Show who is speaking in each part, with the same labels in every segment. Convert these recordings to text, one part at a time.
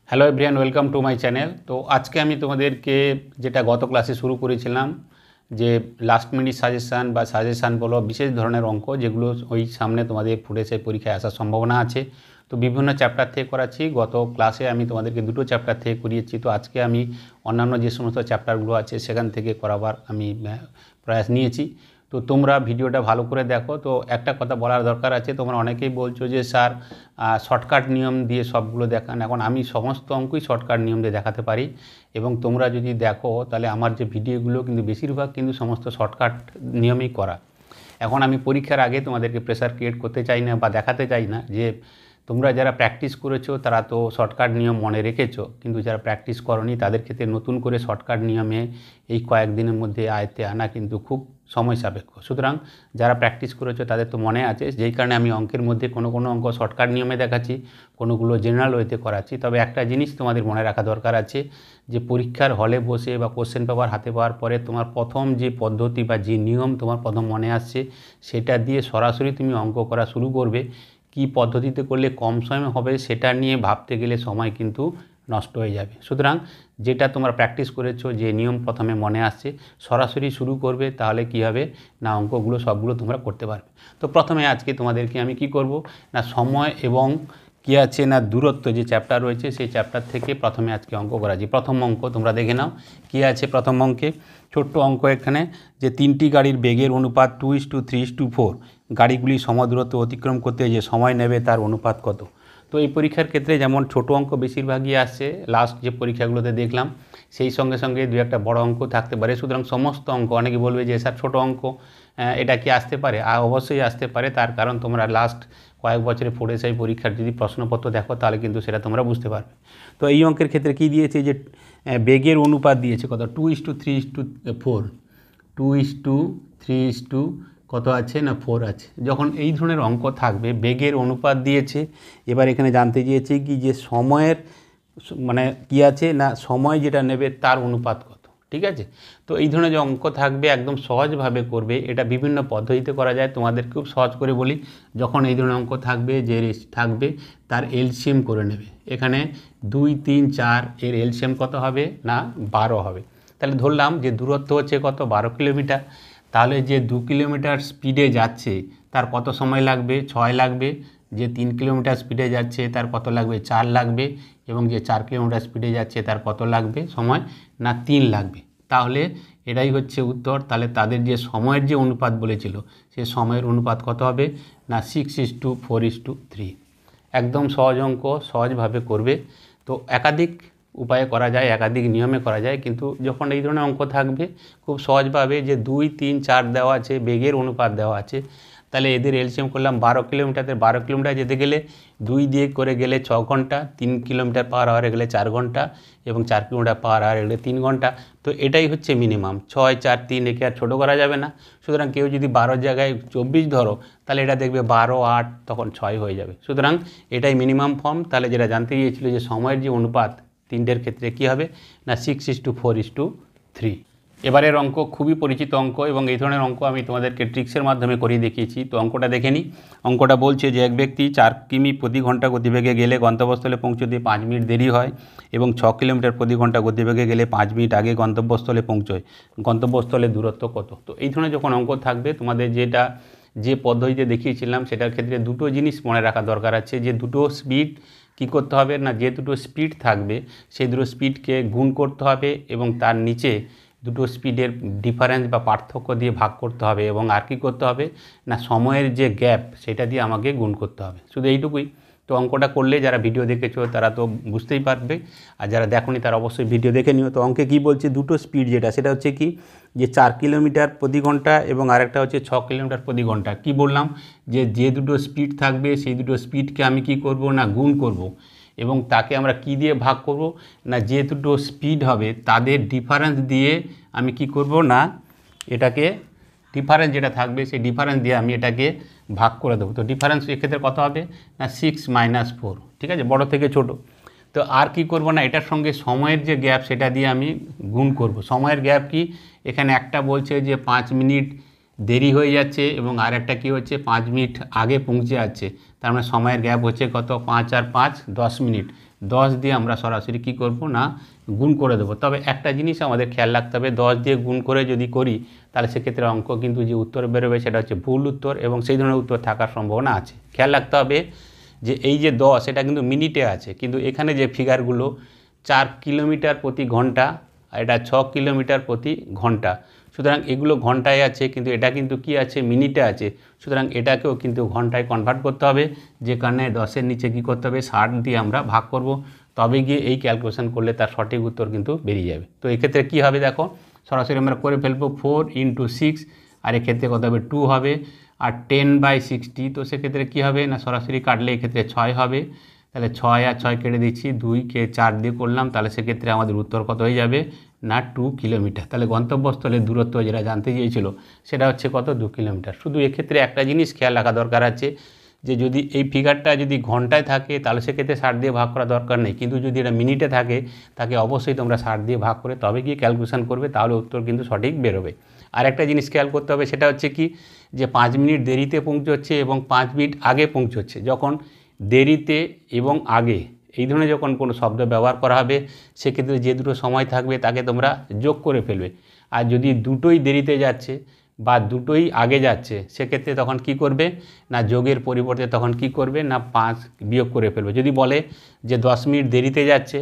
Speaker 1: Hello everyone, welcome to my channel. তো আজকে আমি তোমাদেরকে যেটা গত ক্লাসে শুরু করেছিলাম যে লাস্ট মিনিট সাজেশান বা সাজেশান বলো বিশেষ ধরনের অঙ্ক যেগুলো ওই সামনে তোমাদের ফুটেছে পরীক্ষায় আসার সম্ভাবনা আছে। তো বিভিন্ন চ্যাপ্টার থেকে করাচ্ছি। গত ক্লাসে আমি তোমাদেরকে দুটো চ্যাপ্টার থেকে করিয়েছি। তো আজকে আমি অন্যান্য যে সমস্ত চ্যাপ্টারগুলো আছে সেখান থেকে করাবার আমি প্রয়াস নিয়েছি। তো তোমরা ভিডিওটা ভালো করে দেখো। তো একটা কথা বলার দরকার আছে, তোমরা অনেকেই বলছো যে স্যার শর্টকাট নিয়ম দিয়ে সবগুলো দেখান। এখন আমি সমস্ত অঙ্কই শর্টকাট নিয়ম দিয়ে দেখাতে পারি, এবং তোমরা যদি দেখো তাহলে আমার যে ভিডিওগুলো কিন্তু বেশিরভাগ কিন্তু সমস্ত শর্টকাট নিয়মেই করা। এখন আমি পরীক্ষার আগে তোমাদেরকে প্রেশার ক্রিয়েট করতে চাই না বা দেখাতে চাই না যে তোমরা যারা প্র্যাকটিস করেছো তারা তো শর্টকাট নিয়ম মনে রেখেছো, কিন্তু যারা প্র্যাকটিস করনি তাদের ক্ষেত্রে নতুন করে শর্টকাট নিয়মে এই কয়েকদিনের মধ্যে আয়ত্তে আনা কিন্তু খুব সময় সাপেক্ষ। সুতরাং যারা প্র্যাকটিস করেছো তাদের তো মনে আছে, যেই কারণে আমি অঙ্কের মধ্যে কোনো অঙ্ক শর্টকাট নিয়মে দেখাচ্ছি, কোনোগুলো জেনারেল ওয়েতে করাচ্ছি। তবে একটা জিনিস তোমাদের মনে রাখা দরকার আছে যে পরীক্ষার হলে বসে বা কোশ্চেন পেপার হাতে পাওয়ার পরে তোমার প্রথম যে পদ্ধতি বা যে নিয়ম তোমার প্রথম মনে আসছে সেটা দিয়ে সরাসরি তুমি অঙ্ক করা শুরু করবে। কি পদ্ধতিতে করলে কম সময় হবে সেটা নিয়ে ভাবতে গেলে সময় কিন্তু নষ্ট হয়ে যাবে। সুতরাং যেটা তোমরা প্র্যাকটিস করেছো, যে নিয়ম প্রথমে মনে আসছে, সরাসরি শুরু করবে। তাহলে কি হবে না, অঙ্কগুলো সবগুলো তোমরা করতে পারবে। তো প্রথমে আজকে তোমাদেরকে আমি কি করব না, সময় এবং কী আছে না দূরত্ব যে চ্যাপ্টার রয়েছে সেই চ্যাপ্টার থেকে প্রথমে আজকে অঙ্ক করাচ্ছি। প্রথম অঙ্ক তোমরা দেখে নাও কী আছে। প্রথম অঙ্কে ছোট্ট অঙ্ক এখানে যে তিনটি গাড়ির বেগের অনুপাত 2:3:4, গাড়িগুলি সমদূরত্ব অতিক্রম করতে যে সময় নেবে তার অনুপাত কত। তো এই পরীক্ষার ক্ষেত্রে যেমন ছোট অঙ্ক বেশিরভাগই আসছে, লাস্ট যে পরীক্ষাগুলোতে দেখলাম সেই সঙ্গে সঙ্গে দু একটা বড় অঙ্ক থাকতে পারে। সুতরাং সমস্ত অঙ্ক, অনেকে বলবে যে স্যার ছোটো অঙ্ক এটা কি আসতে পারে? অবশ্যই আসতে পারে। তার কারণ তোমরা লাস্ট কয়েক বছরে পড়ে সেই পরীক্ষার যদি প্রশ্নপত্র দেখো তাহলে কিন্তু সেটা তোমরা বুঝতে পারবে। তো এই অঙ্কের ক্ষেত্রে কি দিয়েছে যে বেগের অনুপাত দিয়েছে কত, 2:3:4, 2:3 কত আছে না 4 আছে। যখন এই ধরনের অঙ্ক থাকবে, বেগের অনুপাত দিয়েছে, এবার এখানে জানতে চেয়েছে কি যে সময়ের মানে কি আছে না সময় যেটা নেবে তার অনুপাত কত। ঠিক আছে, তো এই ধরনের যে অঙ্ক থাকবে একদম সহজভাবে করবে। এটা বিভিন্ন পদ্ধতিতে করা যায়, তোমাদের খুব সহজ করে বলি। যখন এই ধরনের অঙ্ক থাকবে, যে থাকবে তার এলসিএম করে নেবে। এখানে 2, 3, 4 এর এলসিএম কত হবে না 12 হবে। তাহলে ধরলাম যে দূরত্ব হচ্ছে কত 12 কিলোমিটার। তাহলে যে 2 কিলোমিটার স্পিডে যাচ্ছে তার কত সময় লাগবে, 6 লাগবে। যে 3 কিলোমিটার স্পিডে যাচ্ছে তার কত লাগবে, 4 লাগবে। এবং যে 4 কিলোমিটার স্পিডে যাচ্ছে তার কত লাগবে সময় না 3 লাগবে। তাহলে এটাই হচ্ছে উত্তর। তাহলে তাদের যে সময়ের যে অনুপাত বলেছিল সে সময়ের অনুপাত কত হবে না 6:4:3। একদম সহজ অঙ্ক, সহজভাবে করবে। তো একাধিক উপায়ে করা যায়, একাধিক নিয়মে করা যায়, কিন্তু যখন এই ধরনের অঙ্ক থাকবে খুব সহজভাবে যে 2, 3, 4 দেওয়া আছে, বেগের অনুপাত দেওয়া আছে, তাহলে এদের এলসিএম করলাম 12 কিলোমিটার। 12 কিলোমিটার যেতে গেলে 2 দিয়ে করে গেলে 6 ঘন্টা, 3 কিলোমিটার পার আওয়ারে গেলে 4 ঘন্টা, এবং 4 কিলোমিটার পার আওয়ারে গেলে 3 ঘন্টা। তো এটাই হচ্ছে মিনিমাম। 6, 4, 3 একে আর ছোটো করা যাবে না। সুতরাং কেউ যদি 12 জায়গায় 24 ধরো তাহলে এটা দেখবে 12, 8 তখন 6 হয়ে যাবে। সুতরাং এটাই মিনিমাম ফর্ম। তাহলে যেটা জানতে গিয়েছিল যে সময়ের যে অনুপাত তিনটের ক্ষেত্রে কী হবে না 6:4:3। এবারের অঙ্ক খুবই পরিচিত অঙ্ক, এবং এই ধরনের অঙ্ক আমি তোমাদেরকে ট্রিক্সের মাধ্যমে করিয়ে দেখিয়েছি। তো অঙ্কটা দেখে নিই। অঙ্কটা বলছে যে এক ব্যক্তি 4 কিমি প্রতি ঘন্টা গতিবেগে গেলে গন্তব্যস্থলে পৌঁছতে 5 মিনিট দেরি হয়, এবং 6 কিলোমিটার প্রতি ঘন্টা গতিবেগে গেলে 5 মিনিট আগে গন্তব্যস্থলে পৌঁছয়। গন্তব্যস্থলের দূরত্ব কত। তো এই ধরনের যখন অঙ্ক থাকবে, তোমাদের যে পদ্ধতিতে দেখিয়েছিলাম সেটার ক্ষেত্রে দুটো জিনিস মনে রাখা দরকার আছে। যে দুটো স্পিড কী করতে হবে না, যে দুটো স্পিড থাকবে সেই দুটো স্পিডকে গুণ করতে হবে, এবং তার নিচে দুটো স্পিডের ডিফারেন্স বা পার্থক্য দিয়ে ভাগ করতে হবে, এবং আর কি করতে হবে না সময়ের যে গ্যাপ সেটা দিয়ে আমাকে গুণ করতে হবে। শুধু এইটুকুই। তো অঙ্কটা করলে যারা ভিডিও দেখেছো তারা তো বুঝতেই পারবে, আর যারা দেখোনি তারা অবশ্যই ভিডিও দেখে নিও। তো অঙ্কে কী বলছে, দুটো স্পিড যেটা সেটা হচ্ছে কি যে 4 কিলোমিটার প্রতি ঘন্টা এবং আরেকটা হচ্ছে 6 কিলোমিটার প্রতি ঘন্টা। কি বললাম যে দুটো স্পিড থাকবে সেই দুটো স্পিডকে আমি কি করব না গুণ করব, এবং তাকে আমরা কি দিয়ে ভাগ করব না যে দুটো স্পিড হবে তাদের ডিফারেন্স দিয়ে আমি কি করব না এটাকে ডিফারেন্স যেটা থাকবে সেই ডিফারেন্স দিয়ে আমি এটাকে ভাগ করে দেবো। তো ডিফারেন্স এক্ষেত্রে কত হবে না 6 - 4। ঠিক আছে, বড় থেকে ছোট। তো আর কি করব না এটার সঙ্গে সময়ের যে গ্যাপ সেটা দিয়ে আমি গুণ করব। সময়ের গ্যাপ কি, এখানে একটা বলছে যে 5 মিনিট দেরি হয়ে যাচ্ছে, এবং আর একটা কী হচ্ছে 5 মিনিট আগে পৌঁছে যাচ্ছে। তার মানে সময়ের গ্যাপ হচ্ছে কত 5 আর 5 10 মিনিট। 10 দিয়ে আমরা সরাসরি কী করব না গুণ করে দেবো। তবে একটা জিনিস আমাদের খেয়াল রাখতে হবে, 10 দিয়ে গুণ করে যদি করি তাহলে সেক্ষেত্রে অঙ্ক কিন্তু যে উত্তর বেরোবে সেটা হচ্ছে ভুল উত্তর, এবং সেই ধরনের উত্তর থাকার সম্ভাবনা আছে। খেয়াল রাখতে হবে যে এই যে 10 এটা কিন্তু মিনিটে আছে, কিন্তু এখানে যে ফিগারগুলো 4 কিলোমিটার প্রতি ঘন্টা আর এটা 6 কিলোমিটার প্রতি ঘন্টা, সুতরাং এগুলো ঘন্টায় আছে, কিন্তু এটা কিন্তু কি আছে মিনিটে আছে। সুতরাং এটাকেও কিন্তু ঘন্টায় কনভার্ট করতে হবে, যে কারণে 10-এর নিচে কী করতে হবে 60 দিয়ে আমরা ভাগ করব, তবে গিয়ে এই ক্যালকুলেশন করলে তার সঠিক উত্তর কিন্তু বেরিয়ে যাবে। তো এক্ষেত্রে কী হবে দেখো, সরাসরি আমরা করে ফেলবো 4 × 6, আর এক্ষেত্রে কত হবে 2 হবে, আর 10/60, তো সেক্ষেত্রে কী হবে না সরাসরি কাটলে এক্ষেত্রে 6 হবে, তাহলে 6 আর 6 কেটে দিচ্ছি, 2কে 4 দিয়ে করলাম, তাহলে সেক্ষেত্রে আমাদের উত্তর কত হয়ে যাবে না 2 কিলোমিটার। তাহলে গন্তব্যস্থলের দূরত্ব যেটা জানতে চেয়েছিল সেটা হচ্ছে কত 2 কিলোমিটার। শুধু এক্ষেত্রে একটা জিনিস খেয়াল রাখা দরকার আছে, যে যদি এই ফিগারটা যদি ঘন্টায় থাকে তাহলে সেক্ষেত্রে 60 দিয়ে ভাগ করা দরকার নেই, কিন্তু যদি এটা মিনিটে থাকে তাকে অবশ্যই তোমরা 60 দিয়ে ভাগ করে তবে গিয়ে ক্যালকুলেশন করবে, তাহলে উত্তর কিন্তু সঠিক বেরোবে। আর একটা জিনিস খেয়াল করতে হবে, সেটা হচ্ছে কি যে 5 মিনিট দেরিতে পৌঁছচ্ছে এবং 5 মিনিট আগে পৌঁছচ্ছে। যখন দেরিতে এবং আগে এই ধরনের যখন কোনো শব্দ ব্যবহার করা হবে সেক্ষেত্রে যে দুটো সময় থাকবে তাকে তোমরা যোগ করে ফেলবে, আর যদি দুটোই দেরিতে যাচ্ছে বা দুটোই আগে যাচ্ছে সেক্ষেত্রে তখন কি করবে না যোগের পরিবর্তে তখন কি করবে না 5 বিয়োগ করে ফেলবে। যদি বলে যে 10 মিনিট দেরিতে যাচ্ছে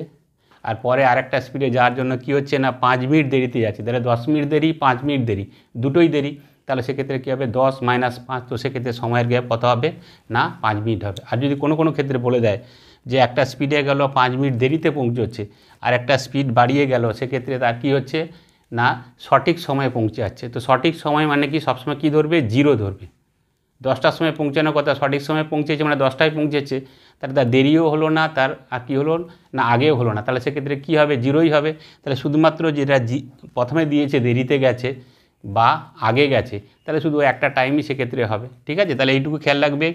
Speaker 1: আর পরে আরেকটা স্পিডে যাওয়ার জন্য কি হচ্ছে না 5 মিনিট দেরিতে যাচ্ছে, তাহলে 10 মিনিট দেরি 5 মিনিট দেরি দুটোই দেরি, তাহলে সেক্ষেত্রে কী হবে 10 - 5, তো সেক্ষেত্রে সময়ের গ্যাপ কত হবে না 5 মিনিট হবে। আর যদি কোনো ক্ষেত্রে বলে দেয় যে একটা স্পিডে গেল 5 মিনিট দেরিতে পৌঁছচ্ছে আর একটা স্পিড বাড়িয়ে গেল, সেক্ষেত্রে তার কী হচ্ছে না সঠিক সময়ে পৌঁছে যাচ্ছে। তো সঠিক সময় মানে কি সবসময় কী ধরবে 0 ধরবে। 10টার সময় পৌঁছানোর কথা, সঠিক সময় পৌঁছেছে মানে 10টায় পৌঁছেছে, তাহলে তার দেরিও হলো না, তার আর কী হলো না আগেও হলো না, তাহলে সেক্ষেত্রে কী হবে 0ই হবে। তাহলে শুধুমাত্র যেটা প্রথমে দিয়েছে দেরিতে গেছে বা আগে গেছে, তাহলে শুধু একটা টাইমই সেক্ষেত্রে হবে। ঠিক আছে, তাহলে এইটুকু খেয়াল রাখবে,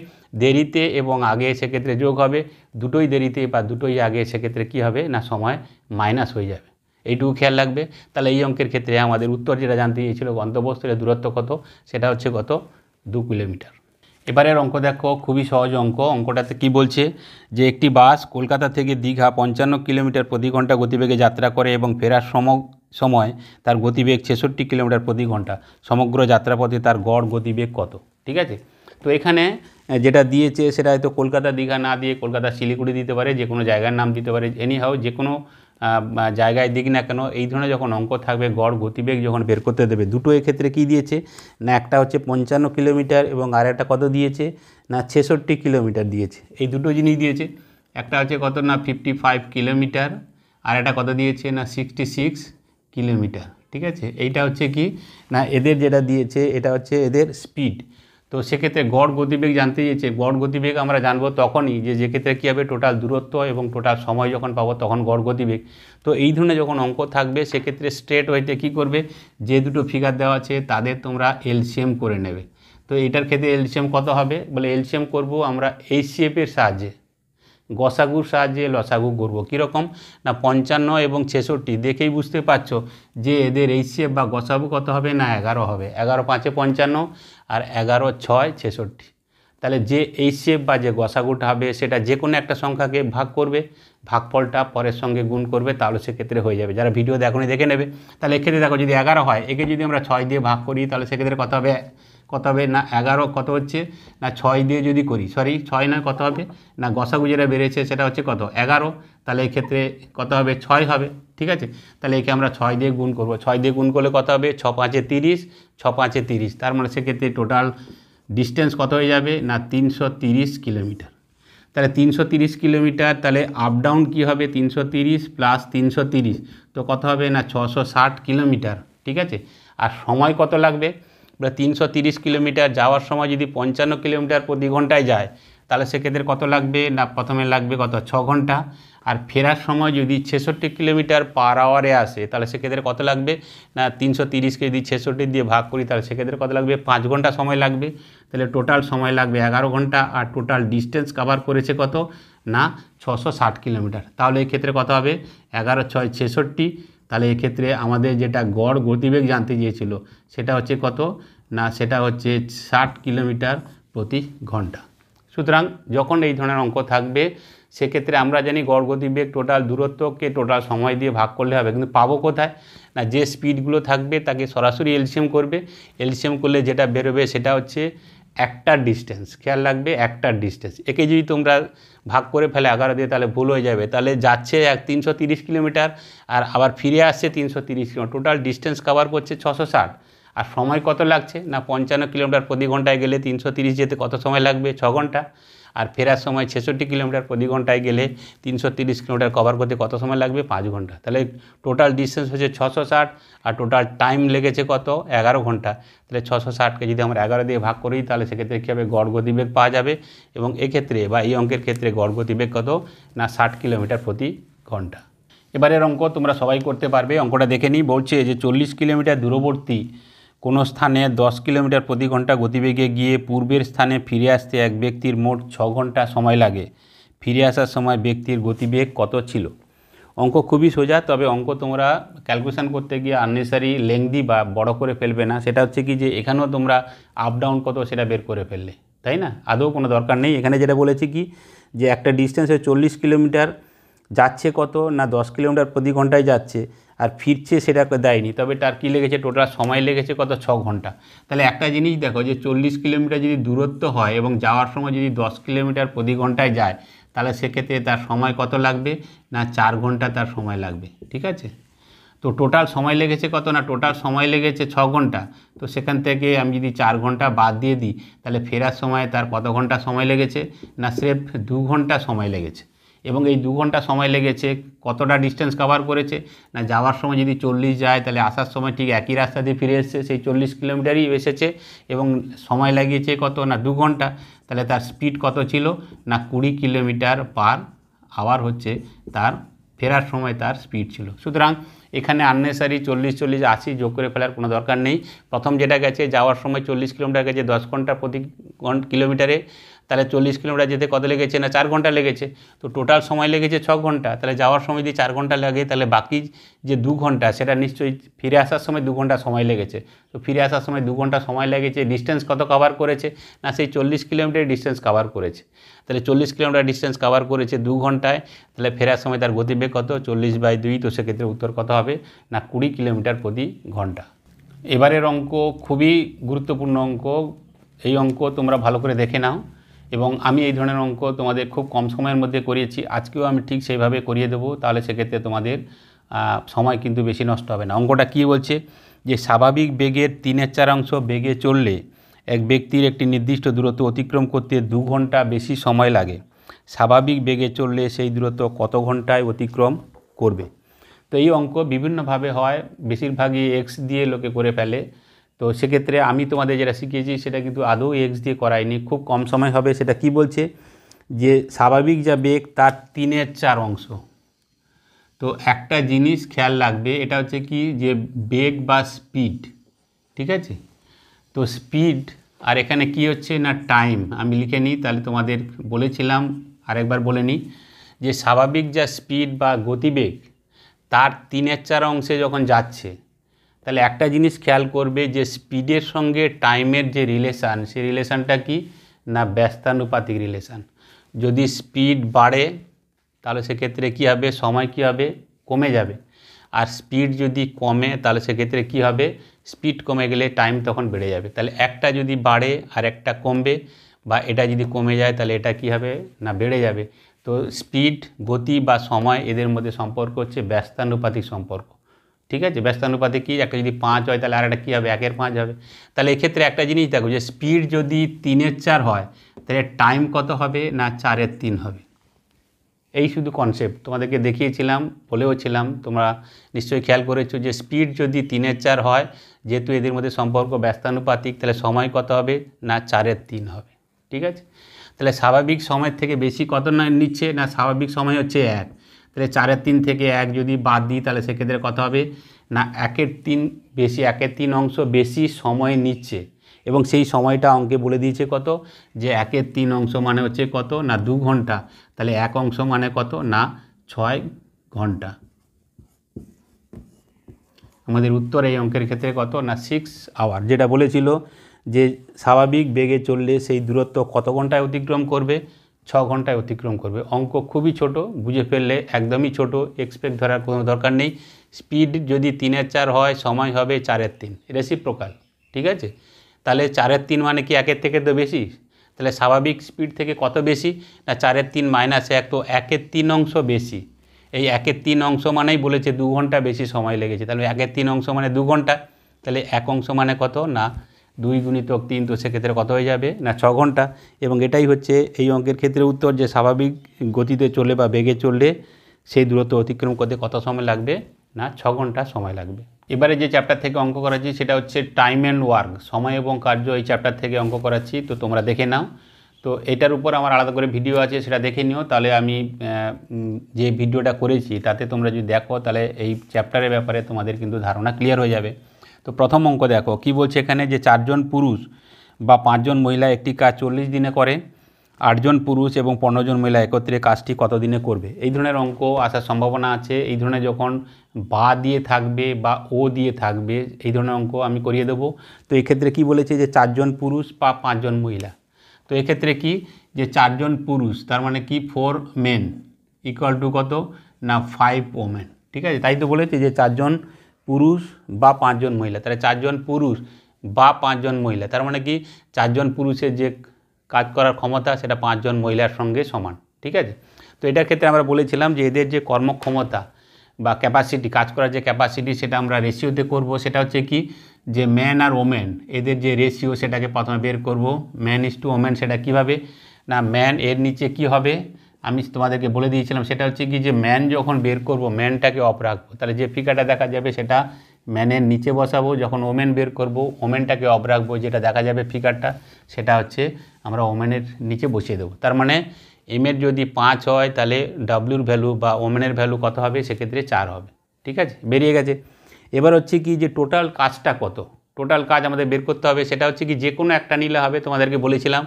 Speaker 1: দেরিতে এবং আগে সেক্ষেত্রে যোগ হবে, দুটোই দেরিতে বা দুটোই আগে সেক্ষেত্রে কী হবে না সময় মাইনাস হয়ে যাবে, এইটুকু খেয়াল রাখবে। তাহলে এই অঙ্কের ক্ষেত্রে আমাদের উত্তর যেটা জানতে চেয়েছিল গন্তব্যস্থলের দূরত্ব কত, সেটা হচ্ছে কত 2 কিলোমিটার। এবারের অঙ্ক দেখো, খুবই সহজ অঙ্ক। অঙ্কটাতে কি বলছে যে একটি বাস কলকাতা থেকে দীঘা 55 কিলোমিটার প্রতি ঘন্টা গতিবেগে যাত্রা করে এবং ফেরার সময় তার গতিবেগ 66 কিলোমিটার প্রতি ঘন্টা। সমগ্র যাত্রাপথে তার গড় গতিবেগ কত? ঠিক আছে, তো এখানে যেটা দিয়েছে সেটা হয়তো কলকাতা দীঘা না দিয়ে কলকাতা শিলিগুড়ি দিতে পারে, যে কোনো জায়গার নাম দিতে পারে, এনিহাও যে কোনো জায়গায় দিক না কেন এই ধরনের যখন অঙ্ক থাকবে গড় গতিবেগ যখন বের করতে দেবে, দুটো এক্ষেত্রে কী দিয়েছে না একটা হচ্ছে 55 কিলোমিটার এবং আর একটা কত দিয়েছে না 66 কিলোমিটার দিয়েছে। এই দুটো জিনিস দিয়েছে, একটা হচ্ছে কত না 55 কিলোমিটার আর একটা কত দিয়েছে না 66 কিলোমিটার। ঠিক আছে, এইটা হচ্ছে কি না এদের যেটা দিয়েছে এটা হচ্ছে এদের স্পিড। তো সেক্ষেত্রে গড় গতিবেগ জানতে চেয়েছে, গড় গতিবেগ আমরা জানবো তখনই যে ক্ষেত্রে কী হবে টোটাল দূরত্ব এবং টোটাল সময় যখন পাবো তখন গড় গতিবেগ। তো এই ধরনের যখন অঙ্ক থাকবে সেক্ষেত্রে স্ট্রেট ওয়েতে কী করবে, যে দুটো ফিগার দেওয়া আছে তাদের তোমরা এলসিএম করে নেবে। তো এটার ক্ষেত্রে এলসিএম কত হবে বলে এলসিএম করব আমরা এইচসিএফের সাহায্যে, গসাগুর সাহায্যে লসাগু করবো। কীরকম না 55 এবং 66 দেখেই বুঝতে পারছো যে এদের এইচসিএফ বা গসাগু কত হবে না 11 হবে। 11 × 5 = 55 আর 11 × 6 = 66। তাহলে যে এইচসিএফ বা যে গসাগুটা হবে সেটা যে কোনো একটা সংখ্যাকে ভাগ করবে, ভাগফলটা পরের সঙ্গে গুণ করবে, তাহলে সেক্ষেত্রে হয়ে যাবে। যারা ভিডিও দেখোনি দেখে নেবে। তাহলে এক্ষেত্রে দেখো যদি 11 হয়, একে যদি আমরা 6 দিয়ে ভাগ করি তাহলে সেক্ষেত্রে কত হবে না 11 কত হচ্ছে না 6 দিয়ে যদি করি, 6 নয় কত হবে না গসাগু যেটা বেড়েছে সেটা হচ্ছে কত 11, তাহলে এই ক্ষেত্রে কত হবে 6 হবে। ঠিক আছে, তাহলে একে আমরা 6 দিয়ে গুণ করব, 6 দিয়ে গুণ করলে কত হবে 6 × 5 = 30, 6 × 5 = 30, তার মানে সেক্ষেত্রে টোটাল ডিস্টেন্স কত হয়ে যাবে না 330 কিলোমিটার। তাহলে 330 কিলোমিটার, তাহলে আপ ডাউন কী হবে 330 + 330, তো কত হবে না 660 কিলোমিটার। ঠিক আছে, আর সময় কত লাগবে 330 কিলোমিটার যাওয়ার সময় যদি 55 কিলোমিটার প্রতি ঘন্টায় যায় তাহলে সেক্ষেত্রে কত লাগবে না প্রথমে লাগবে কত 6 ঘন্টা, আর ফেরার সময় যদি 66 কিলোমিটার পার আওয়ারে আসে তাহলে সেক্ষেত্রে কত লাগবে না 330কে যদি 66 দিয়ে ভাগ করি তাহলে সেক্ষেত্রে কত লাগবে 5 ঘন্টা সময় লাগবে। তাহলে টোটাল সময় লাগবে 11 ঘন্টা, আর টোটাল ডিস্টেন্স কভার করেছে কত না 660 কিলোমিটার। তাহলে এই ক্ষেত্রে কত হবে 11 × 6 = 66, তাহলে এক্ষেত্রে আমাদের যেটা গড় গতিবেগ জানতে চেয়েছিল সেটা হচ্ছে কত না সেটা হচ্ছে 60 কিলোমিটার প্রতি ঘন্টা। সুতরাং যখন এই ধরনের অঙ্ক থাকবে সেক্ষেত্রে আমরা জানি গড় গতিবেগ টোটাল দূরত্বকে টোটাল সময় দিয়ে ভাগ করলে হবে, কিন্তু পাবো কোথায় না যে স্পিডগুলো থাকবে তাকে সরাসরি এলসিএম করবে, এলসিএম করলে যেটা বেরোবে সেটা হচ্ছে একটার ডিস্টেন্স, খেয়াল রাখবে একটার ডিস্টেন্স। একে যদি তোমরা ভাগ করে ফেলে 11 দিয়ে তাহলে ভুল হয়ে যাবে, তাহলে যাচ্ছে 330 কিলোমিটার আর আবার ফিরে আসছে 330 কিলোমিটার, টোটাল ডিস্টেন্স কভার করছে 660। আর সময় কত লাগছে না 55 কিলোমিটার প্রতি ঘন্টায় গেলে 330 যেতে কত সময় লাগবে 6 ঘন্টা, আর ফেরার সময় 66 কিলোমিটার প্রতি ঘন্টায় গেলে 330 কিলোমিটার কভার করতে কত সময় লাগবে 5 ঘন্টা। তাহলে টোটাল ডিস্টেন্স হচ্ছে 660 আর টোটাল টাইম লেগেছে কত 11 ঘন্টা। তাহলে 660কে যদি আমরা 11 দিয়ে ভাগ করি তাহলে সেক্ষেত্রে কী হবে গড় গতিবেগ পাওয়া যাবে, এবং এক্ষেত্রে বা এই অঙ্কের ক্ষেত্রে গড় গতিবেগ কত না 60 কিলোমিটার প্রতি ঘন্টা। এবারের অঙ্ক তোমরা সবাই করতে পারবে, অঙ্কটা দেখে নিই। বলছে যে 40 কিলোমিটার দূরবর্তী কোনো স্থানে 10 কিলোমিটার প্রতি ঘন্টা গতিবেগে গিয়ে পূর্বের স্থানে ফিরে আসতে এক ব্যক্তির মোট 6 ঘন্টা সময় লাগে, ফিরে আসার সময় ব্যক্তির গতিবেগ কত ছিল। অঙ্ক খুবই সোজা, তবে অঙ্ক তোমরা ক্যালকুলেশন করতে গিয়ে আননেসারি লেংদি বা বড় করে ফেলবে না। সেটা হচ্ছে কি যে এখানেও তোমরা আপ ডাউন কত সেটা বের করে ফেললে, তাই না, আদৌ কোনো দরকার নেই। এখানে যেটা বলেছি কি যে একটা ডিস্টেন্সে 40 কিলোমিটার যাচ্ছে কত না 10 কিলোমিটার প্রতি ঘন্টায় যাচ্ছে আর ফিরছে সেটা দেয়নি, তবে তার কী লেগেছে টোটাল সময় লেগেছে কত 6 ঘন্টা। তাহলে একটা জিনিস দেখো যে 40 কিলোমিটার যদি দূরত্ব হয় এবং যাওয়ার সময় যদি 10 কিলোমিটার প্রতি ঘন্টায় যায় তাহলে সেক্ষেত্রে তার সময় কত লাগবে না 4 ঘন্টা তার সময় লাগবে, ঠিক আছে। তো টোটাল সময় লেগেছে কত না টোটাল সময় লেগেছে 6 ঘন্টা, তো সেখান থেকে আমি যদি 4 ঘন্টা বাদ দিয়ে দিই তাহলে ফেরার সময় তার কত ঘন্টা সময় লেগেছে না স্রেফ 2 ঘন্টা সময় লেগেছে। এবং এই 2 ঘন্টা সময় লেগেছে কতটা ডিস্টেন্স কভার করেছে না যাওয়ার সময় যদি 40 যায় তাহলে আসার সময় ঠিক একই রাস্তা দিয়ে ফিরে এসেছে, সেই 40 কিলোমিটারই এসেছে এবং সময় লাগিয়েছে কত না 2 ঘন্টা। তাহলে তার স্পিড কত ছিল না 20 কিলোমিটার পার আওয়ার হচ্ছে তার ফেরার সময় তার স্পিড ছিল। সুতরাং এখানে আননেসারি 40 40 80 যোগ করে ফেলার কোনো দরকার নেই। প্রথম যেটা গেছে যাওয়ার সময় 40 কিলোমিটার গেছে 10 ঘন্টা প্রতি কিলোমিটারে, তাহলে 40 কিলোমিটার যেতে কত লেগেছে না 4 ঘন্টা লেগেছে, তো টোটাল সময় লেগেছে 6 ঘন্টা। তাহলে যাওয়ার সময় যদি 4 ঘন্টা লাগে তাহলে বাকি যে 2 ঘন্টা সেটা নিশ্চয়ই ফিরে আসার সময় 2 ঘন্টা সময় লেগেছে, তো ফিরে আসার সময় 2 ঘন্টা সময় লেগেছে। ডিস্টেন্স কত কভার করেছে না সেই 40 কিলোমিটার ডিস্টেন্স কভার করেছে, তাহলে 40 কিলোমিটার ডিস্টেন্স কভার করেছে 2 ঘন্টায়, তাহলে ফেরার সময় তার গতিবেগ কত 40/2, তো সেক্ষেত্রে উত্তর কত হবে না 20 কিলোমিটার প্রতি ঘন্টা। এবারের অঙ্ক খুবই গুরুত্বপূর্ণ অঙ্ক, এই অঙ্ক তোমরা ভালো করে দেখে নাও, এবং আমি এই ধরনের অঙ্ক তোমাদের খুব কম সময়ের মধ্যে করিয়েছি, আজকেও আমি ঠিক সেইভাবে করিয়ে দেবো, তাহলে সেক্ষেত্রে তোমাদের সময় কিন্তু বেশি নষ্ট হবে না। অঙ্কটা কী বলছে যে স্বাভাবিক বেগের 3/4 বেগে চললে এক ব্যক্তির একটি নির্দিষ্ট দূরত্ব অতিক্রম করতে 2 ঘন্টা বেশি সময় লাগে, স্বাভাবিক বেগে চললে সেই দূরত্ব কত ঘন্টায় অতিক্রম করবে। তো এই অঙ্ক বিভিন্নভাবে হয়, বেশিরভাগই এক্স দিয়ে লোকে করে ফেলে, তো সেক্ষেত্রে আমি তোমাদের যেটা শিখিয়েছি সেটা কিন্তু আদৌ এক্স দিয়ে করাইনি, খুব কম সময় হবে। সেটা কি বলছে যে স্বাভাবিক যা বেগ তার 3/4। তো একটা জিনিস খেয়াল রাখবে, এটা হচ্ছে কি যে বেগ বা স্পিড, ঠিক আছে। তো স্পিড আর এখানে কি হচ্ছে না টাইম, আমি লিখে নিই তাহলে তোমাদের বলেছিলাম আরেকবার বলে নিই যে স্বাভাবিক যা স্পিড বা গতিবেগ তার 3/4 যখন যাচ্ছে তাহলে একটা জিনিস খেয়াল করবে যে স্পিডের সঙ্গে টাইমের যে রিলেশান সেই রিলেশানটা কি না ব্যস্তানুপাতিক রিলেশান। যদি স্পিড বাড়ে তাহলে সেক্ষেত্রে কী হবে সময় কী হবে কমে যাবে, আর স্পিড যদি কমে তাহলে সেক্ষেত্রে কী হবে স্পিড কমে গেলে টাইম তখন বেড়ে যাবে। তাহলে একটা যদি বাড়ে আর একটা কমবে, বা এটা যদি কমে যায় তাহলে এটা কী হবে না বেড়ে যাবে। তো স্পিড গতি বা সময় এদের মধ্যে সম্পর্ক হচ্ছে ব্যস্তানুপাতিক সম্পর্ক, ঠিক আছে। ব্যস্তানুপাতিক কি একটা যদি 5 হয় তাহলে আর একটা কী হবে 1/5 হবে। তাহলে এক্ষেত্রে একটা জিনিস দেখো যে স্পিড যদি 3/4 হয় তাহলে টাইম কত হবে না 4/3 হবে। এই শুধু কনসেপ্ট তোমাদেরকে দেখিয়েছিলাম, বলেওছিলাম, তোমরা নিশ্চয়ই খেয়াল করেছো যে স্পিড যদি 3/4 হয়, যেহেতু এদের মধ্যে সম্পর্ক ব্যস্তানুপাতিক, তাহলে সময় কত হবে না 4/3 হবে, ঠিক আছে। তাহলে স্বাভাবিক সময়ের থেকে বেশি কত না নিচ্ছে না স্বাভাবিক সময় হচ্ছে 1, তাহলে 4/3 থেকে 1 যদি বাদ দিই তাহলে সেক্ষেত্রে কত হবে না 1/3 বেশি, 1/3 বেশি সময় নিচ্ছে, এবং সেই সময়টা অঙ্কে বলে দিয়েছে কত যে 1/3 মানে হচ্ছে কত না 2 ঘন্টা, তাহলে 1 মানে কত না 6 ঘন্টা। আমাদের উত্তর এই অঙ্কের ক্ষেত্রে কত না 6 আওয়ার। যেটা বলেছিল যে স্বাভাবিক বেগে চললে সেই দূরত্ব কত ঘন্টায় অতিক্রম করবে 6 ঘন্টায় অতিক্রম করবে। অঙ্ক খুবই ছোট, বুঝে ফেললে একদমই ছোট, এক্সপেক্ট ধরার কোনো দরকার নেই। স্পিড যদি 3/4 হয়, সময় হবে 4/3, রেসিপ্রোকাল, ঠিক আছে। তাহলে 4/3 মানে কি 1-এর থেকে তো বেশি, তাহলে স্বাভাবিক স্পিড থেকে কত বেশি না 4/3 - 1, তো 1/3 অংশ বেশি। এই 1/3 অংশ মানেই বলেছে 2 ঘন্টা বেশি সময় লেগেছে, তাহলে 1/3 অংশ মানে 2 ঘন্টা, তাহলে 1 অংশ মানে কত না 2 × 3, তো সেক্ষেত্রে কত হয়ে যাবে না 6 ঘন্টা। এবং এটাই হচ্ছে এই অঙ্কের ক্ষেত্রে উত্তর, যে স্বাভাবিক গতিতে চললে বা বেগে চললে সেই দূরত্ব অতিক্রম করতে কত সময় লাগবে না 6 ঘন্টা সময় লাগবে। এবারে যে চ্যাপ্টার থেকে অঙ্ক করাচ্ছি সেটা হচ্ছে টাইম অ্যান্ড ওয়ার্ক, সময় এবং কার্য, এই চ্যাপ্টার থেকে অঙ্ক করাচ্ছি, তো তোমরা দেখে নাও। তো এটার উপর আমার আলাদা করে ভিডিও আছে, সেটা দেখে নিও। তাহলে আমি যে ভিডিওটা করেছি তাতে তোমরা যদি দেখো তাহলে এই চ্যাপ্টারের ব্যাপারে তোমাদের কিন্তু ধারণা ক্লিয়ার হয়ে যাবে। তো প্রথম অঙ্ক দেখো কি বলছে এখানে, যে 4 জন পুরুষ বা 5 জন মহিলা একটি কাজ 40 দিনে করে, 8 জন পুরুষ এবং 15 জন মহিলা একত্রে কাজটি কত দিনে করবে। এই ধরনের অঙ্ক আসার সম্ভাবনা আছে। এই ধরনের যখন বা দিয়ে থাকবে বা ও দিয়ে থাকবে, এই ধরনের অঙ্ক আমি করিয়ে দেবো। তো এক্ষেত্রে কি বলেছে, যে 4 জন পুরুষ বা 5 জন মহিলা। তো এক্ষেত্রে কি, যে 4 জন পুরুষ তার মানে কি 4 মেন ইকুয়াল টু কত না 5 ওমেন, ঠিক আছে। তাই তো বলেছে যে 4 জন পুরুষ বা 5 জন মহিলা, তাহলে 4 জন পুরুষ বা 5 জন মহিলা, তার মানে কি 4 জন পুরুষের যে কাজ করার ক্ষমতা সেটা 5 জন মহিলার সঙ্গে সমান, ঠিক আছে। তো এটার ক্ষেত্রে আমরা বলেছিলাম যে এদের যে কর্মক্ষমতা বা ক্যাপাসিটি, কাজ করার যে ক্যাপাসিটি, সেটা আমরা রেশিওতে করব। সেটা হচ্ছে কি, যে ম্যান আর ওমেন এদের যে রেশিও সেটাকে প্রথমে বের করব। ম্যান ইস টু ওমেন, সেটা কীভাবে না ম্যান এর নিচে কি হবে আমি তোমাদেরকে বলে দিয়েছিলাম, সেটা হচ্ছে কি, যে ম্যান যখন বের করব ম্যানটাকে অফ রাখবো, তাহলে যে ফিগারটা দেখা যাবে সেটা ম্যানের নিচে বসাবো। যখন ওমেন বের করব ওমেনটাকে অফ রাখবো, যেটা দেখা যাবে ফিগারটা সেটা হচ্ছে আমরা ওমেনের নিচে বসিয়ে দেবো। তার মানে এমের যদি 5 হয় তাহলে ডাব্লিউর ভ্যালু বা ওমেনের ভ্যালু কত হবে, সেক্ষেত্রে 4 হবে, ঠিক আছে, বেরিয়ে গেছে। এবার হচ্ছে কি, যে টোটাল কাজটা কত, টোটাল কাজ আমাদের বের করতে হবে। সেটা হচ্ছে কি, যে কোনো একটা নিলে হবে। তোমাদেরকে বলেছিলাম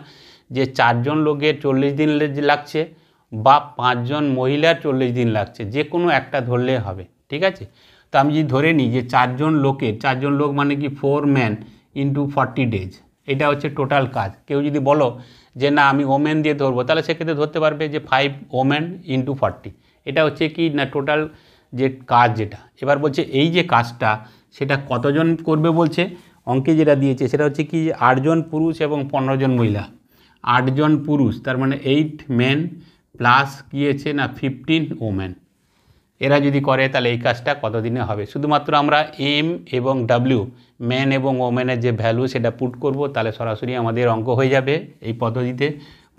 Speaker 1: যে 4 জন লোকের 40 দিন লাগছে বা 5 জন মহিলার 40 দিন লাগছে, যে কোনো একটা ধরলে হবে, ঠিক আছে। তো আমি যদি ধরে নিই যে 4 জন লোকের, 4 জন লোক মানে কি 4 ম্যান ইন্টু 40 ডেজ, এটা হচ্ছে টোটাল কাজ। কেউ যদি বলো যে না আমি ওমেন দিয়ে ধরবো, তাহলে সেক্ষেত্রে ধরতে পারবে যে 5 ওমেন ইন্টু 40, এটা হচ্ছে কি না টোটাল যে কাজ যেটা। এবার বলছে এই যে কাজটা সেটা কতজন করবে বলছে, অঙ্কে যেটা দিয়েছে সেটা হচ্ছে কি, 8 জন পুরুষ এবং 15 জন মহিলা। 8 জন পুরুষ তার মানে 8 মেন প্লাস কী আছে না 15 ওমেন, এরা যদি করে তাহলে এই কাজটা কত দিনে হবে। শুধুমাত্র আমরা এম এবং ডাব্লিউ ম্যান এবং ওমেনের যে ভ্যালু সেটা পুট করব, তাহলে সরাসরি আমাদের অঙ্ক হয়ে যাবে এই পদ্ধতিতে।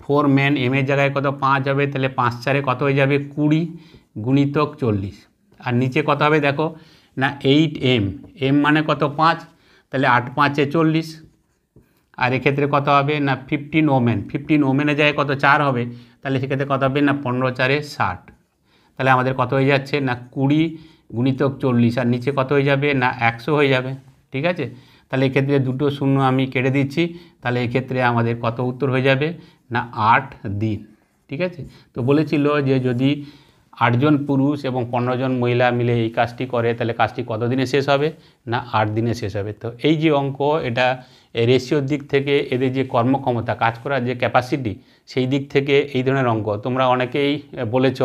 Speaker 1: 4 ম্যান এমের জায়গায় কত 5 হবে, তাহলে 5 4 কত হয়ে যাবে 20 গুণিতক 40, আর নিচে কত হবে দেখো না 8 এম, এম মানে কত 5, তাহলে 8 5 40, আর এক্ষেত্রে কত হবে না 15 ওমেন, 15 ওমেনের জায়গায় কত 4 হবে, তাহলে সেক্ষেত্রে কত হবে না 15 4 60, তাহলে আমাদের কত হয়ে যাচ্ছে না 20 গুণিতক 40, আর নিচে কত হয়ে যাবে না 100 হয়ে যাবে, ঠিক আছে। তাহলে এক্ষেত্রে দুটো শূন্য আমি কেটে দিচ্ছি, তাহলে এক্ষেত্রে আমাদের কত উত্তর হয়ে যাবে না 8 দিন, ঠিক আছে। তো বলেছিল যে যদি 8 জন পুরুষ এবং 15 জন মহিলা মিলে এই কাজটি করে তাহলে কাজটি কত দিনে শেষ হবে না 8 দিনে শেষ হবে। তো এই যে অঙ্ক, এটা রেশিওর দিক থেকে এদের যে কর্মক্ষমতা, কাজ করার যে ক্যাপাসিটি, সেই দিক থেকে এই ধরনের অঙ্ক তোমরা অনেকেই বলেছ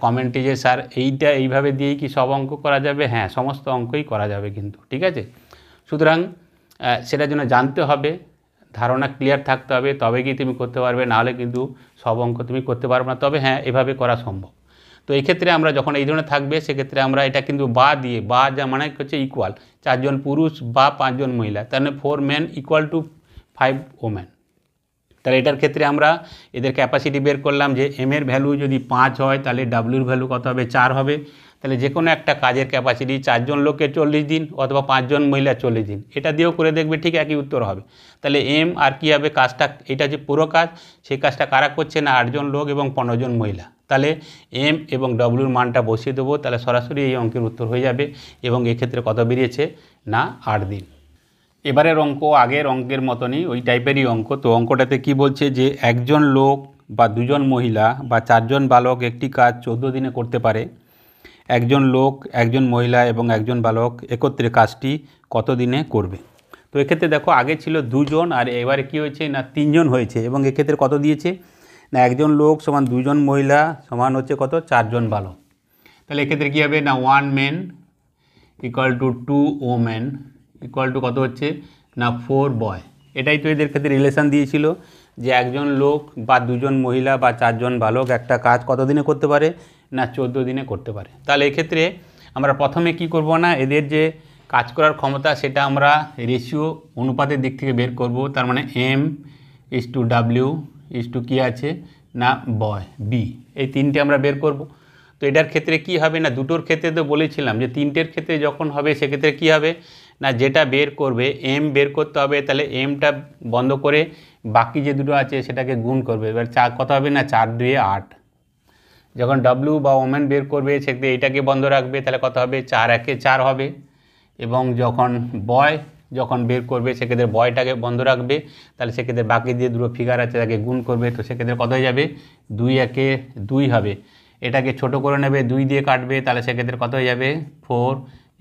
Speaker 1: কমেন্টে যে স্যার এইটা এইভাবে দিয়েই কি সব অঙ্ক করা যাবে। হ্যাঁ, সমস্ত অঙ্কই করা যাবে কিন্তু, ঠিক আছে। সুতরাং সেটার জন্য জানতে হবে, ধারণা ক্লিয়ার থাকতে হবে, তবে কি তুমি করতে পারবে, নাহলে কিন্তু সব অঙ্ক তুমি করতে পারবে না। তবে হ্যাঁ, এভাবে করা সম্ভব। তো এই ক্ষেত্রে আমরা যখন এই ধরনের থাকবে সেক্ষেত্রে আমরা এটা কিন্তু বা দিয়ে, বা যা মানে হচ্ছে ইকুয়াল 4 জন পুরুষ বা 5 জন মহিলা, তার মানে 4 ম্যান ইকুয়াল টু 5 ওম্যান। তাহলে এটার ক্ষেত্রে আমরা এদের ক্যাপাসিটি বের করলাম যে এম এর ভ্যালু যদি 5 হয় তাহলে ডাব্লিউর ভ্যালু কত হবে 4 হবে। তাহলে যে কোনো একটা কাজের ক্যাপাসিটি 4 জন লোকের 40 দিন অথবা 5 জন মহিলার 40 দিন, এটা দিয়েও করে দেখবে ঠিক একই উত্তর হবে। তাহলে এম আর কী হবে, কাজটা এটা যে পুরো কাজ, সেই কাজটা কারা করছে না 8 জন লোক এবং 15 জন মহিলা। তাহলে এম এবং ডব্লিউর মানটা বসিয়ে দেবো, তাহলে সরাসরি এই অঙ্কের উত্তর হয়ে যাবে। এবং এক্ষেত্রে কত বেরিয়েছে না 8 দিন। এবারের অঙ্ক আগের অঙ্কের মতনই ওই টাইপেরই অঙ্ক। তো অঙ্কটাতে কি বলছে যে একজন লোক বা দুজন মহিলা বা 4 জন বালক একটি কাজ 14 দিনে করতে পারে। একজন লোক, একজন মহিলা এবং একজন বালক একত্রে কাজটি কত দিনে করবে। তো এক্ষেত্রে দেখো আগে ছিল 2 জন আর এবারে কি হয়েছে না 3 জন হয়েছে, এবং এক্ষেত্রে কত দিয়েছে না একজন লোক সমান দুজন মহিলা সমান হচ্ছে কত 4 জন বালক। তাহলে এক্ষেত্রে কী হবে না 1 men equal to 2 women equal to কত হচ্ছে না 4 বয়। এটাই তো এদের ক্ষেত্রে রিলেশান দিয়েছিল যে একজন লোক বা দুজন মহিলা বা 4 জন বালক একটা কাজ কত দিনে করতে পারে না 14 দিনে করতে পারে। তাহলে এক্ষেত্রে আমরা প্রথমে কি করব না এদের যে কাজ করার ক্ষমতা সেটা আমরা রেশিও অনুপাতের দিক থেকে বের করব। তার মানে M is to W is to কী আছে না বয় বি, এই তিনটে আমরা বের করব। তো এটার ক্ষেত্রে কি হবে না দুটোর ক্ষেত্রে তো বলেছিলাম যে তিনটের ক্ষেত্রে যখন হবে সেক্ষেত্রে কি হবে না যেটা বের করবে এম বের করতে হবে, তাহলে এমটা বন্ধ করে বাকি যে দুটো আছে সেটাকে গুণ করবে। এবার কত হবে না 4 2 8। যখন ডাব্লিউ বা ওমেন বের করবে সেক্ষেত্রে এইটাকে বন্ধ রাখবে, তাহলে কত হবে 4 1 4 হবে। এবং যখন বয় যখন বের করবে সেক্ষেত্রে বয়টাকে বন্ধ রাখবে, তাহলে সেক্ষেত্রে বাকি যে দুটো ফিগার আছে তাকে গুণ করবে, তো সেক্ষেত্রে কত হয়ে যাবে 2 1 2 হবে। এটাকে ছোট করে নেবে 2 দিয়ে কাটবে, তাহলে সেক্ষেত্রে কত হয়ে যাবে 4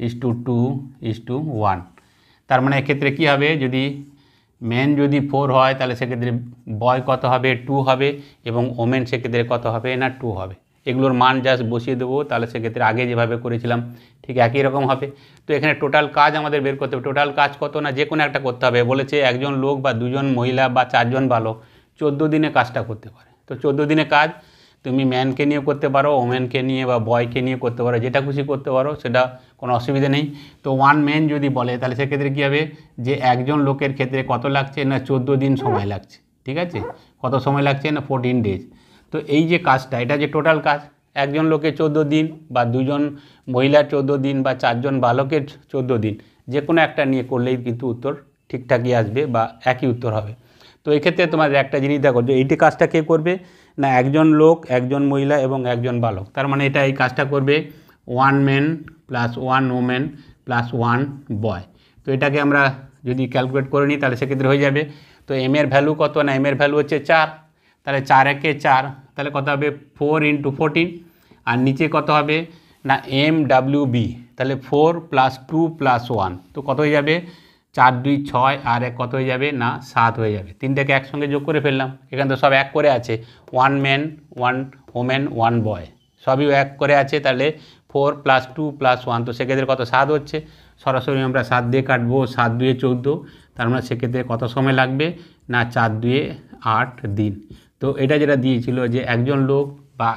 Speaker 1: ইস টু 2 ইস টু 1। তার মানে এক্ষেত্রে কী হবে যদি মেন যদি 4 হয় তাহলে সেক্ষেত্রে বয় কত হবে 2 হবে এবং ওমেন সেক্ষেত্রে কত হবে না 2 হবে। এগুলোর মান জাস্ট বসিয়ে দেবো, তাহলে সেক্ষেত্রে আগে যেভাবে করেছিলাম ঠিক একই রকম হবে। তো এখানে টোটাল কাজ আমাদের বের করতে হবে। টোটাল কাজ কত না যে কোনো একটা করতে হবে, বলেছে একজন লোক বা দুজন মহিলা বা 4 জন বালক 14 দিনে কাজটা করতে পারে। তো 14 দিনে কাজ তুমি ম্যানকে নিয়ে করতে পারো, ওমেনকে নিয়ে বা বয়কে নিয়ে করতে পারো, যেটা খুশি করতে পারো, সেটা কোনো অসুবিধা নেই। তো 1 ম্যান যদি বলে তাহলে সেক্ষেত্রে কী হবে যে একজন লোকের ক্ষেত্রে কত লাগছে না 14 দিন সময় লাগছে। ঠিক আছে, কত সময় লাগছে না 14 ডেজ। তো এই যে কাজটা এটা যে টোটাল কাজ একজন লোকের 14 দিন বা দুজন মহিলার 14 দিন বা 4 জন বালকের 14 দিন, যে কোনো একটা নিয়ে করলেই কিন্তু উত্তর ঠিকঠাকই আসবে বা একই উত্তর হবে। তো এক্ষেত্রে তোমাদের একটা জিনিস দেখো যে এইটি কাজটা কে করবে না একজন লোক একজন মহিলা এবং একজন বালক। তার মানে এটা এই কাজটা করবে 1 মেন প্লাস 1 ওমেন প্লাস 1 বয়। তো এটাকে আমরা যদি ক্যালকুলেট করে নিই তাহলে সেক্ষেত্রে হয়ে যাবে। তো এম এর ভ্যালু কত না এম এর ভ্যালু হচ্ছে 4, তাহলে 4 1 4, তাহলে কত হবে 4 × 14। আর নিচে কত হবে না এম ডাব্লিউ বি, তাহলে 4 + 2 + 1, তো কত হয়ে যাবে 4 2 6 আর 1 কত হয়ে যাবে না 7 হয়ে যাবে। তিনটাকে একসঙ্গে যোগ করে ফেললাম, এখানে তো সব এক করে আছে 1 ম্যান 1 ওমেন 1 বয় সবই এক করে আছে, তাহলে 4 + 2 + 1, তো সেক্ষেত্রে কত 7 হচ্ছে। সরাসরি আমরা 7 দিয়ে কাটবো, 7 2 14, তার মানে সেক্ষেত্রে কত সময় লাগবে না 4 2 8 দিন। তো এটা যেটা দিয়েছিল যে একজন লোক বা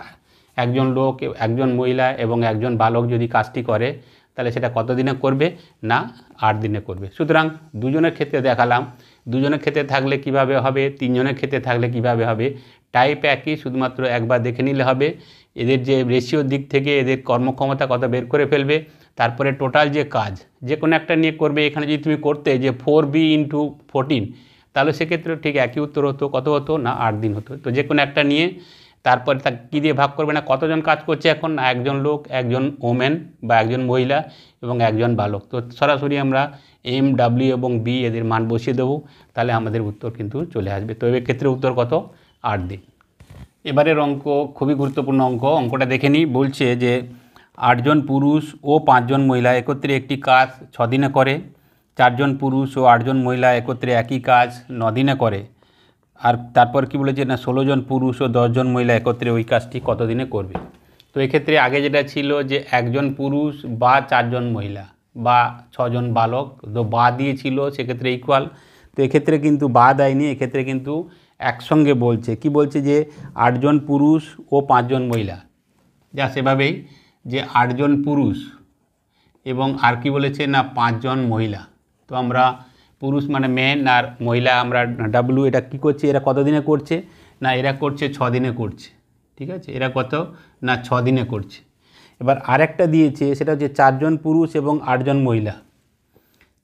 Speaker 1: একজন মহিলা এবং একজন বালক যদি কাজটি করে তাহলে সেটা কত দিনে করবে না 8 দিনে করবে। সুতরাং দুজনের ক্ষেত্রে দেখালাম, দুজনের ক্ষেত্রে থাকলে কিভাবে হবে, তিনজনের ক্ষেত্রে থাকলে কিভাবে হবে, টাইপ একই, শুধুমাত্র একবার দেখে নিলে হবে। এদের যে রেশিওর দিক থেকে এদের কর্মক্ষমতা কত বের করে ফেলবে, তারপরে টোটাল যে কাজ যে কোনো একটা নিয়ে করবে। এখানে যদি তুমি করতে যে 4b × 14, তাহলে সেক্ষেত্রে ঠিক একই উত্তর হতো, কত হতো না 8 দিন হতো। তো যে কোনো একটা নিয়ে তারপরে তা কী দিয়ে ভাগ করবে না কতজন কাজ করছে এখন না একজন লোক একজন ওমেন বা একজন মহিলা এবং একজন বালক। তো সরাসরি আমরা এম ডাব্লিউ এবং বি এদের মান বসিয়ে দেবো, তাহলে আমাদের উত্তর কিন্তু চলে আসবে। তো এর ক্ষেত্রে উত্তর কত 8 দিন। এবারের অঙ্ক খুবই গুরুত্বপূর্ণ অঙ্কটা দেখে নিই। বলছে যে 8 জন পুরুষ ও 5 জন মহিলা একত্রে একটি কাজ 6 দিনে করে, 4 জন পুরুষ ও 8 জন মহিলা একত্রে একই কাজ 9 দিনে করে। আর তারপর কি বলেছে না 16 জন পুরুষ ও 10 জন মহিলা একত্রে ওই কাজটি কত দিনে করবে। তো এক্ষেত্রে আগে যেটা ছিল যে একজন পুরুষ বা 4 জন মহিলা বা 6 জন বালক, তো বা দিয়েছিল সেক্ষেত্রে ইকুয়াল। তো এক্ষেত্রে কিন্তু বা দেয়নি, এক্ষেত্রে কিন্তু একসঙ্গে বলছে কি বলছে যে 8 জন পুরুষ ও 5 জন মহিলা, যা সেভাবেই যে 8 জন পুরুষ এবং আর কি বলেছে না 5 জন মহিলা। তো আমরা পুরুষ মানে মেন আর মহিলা আমরা ডাব্লু, এটা কী করছে এরা কত দিনে করছে না এরা করছে 6 দিনে করছে। ঠিক আছে, এরা কত না 6 দিনে করছে। এবার আরেকটা দিয়েছে সেটা হচ্ছে 4 জন পুরুষ এবং 8 জন মহিলা,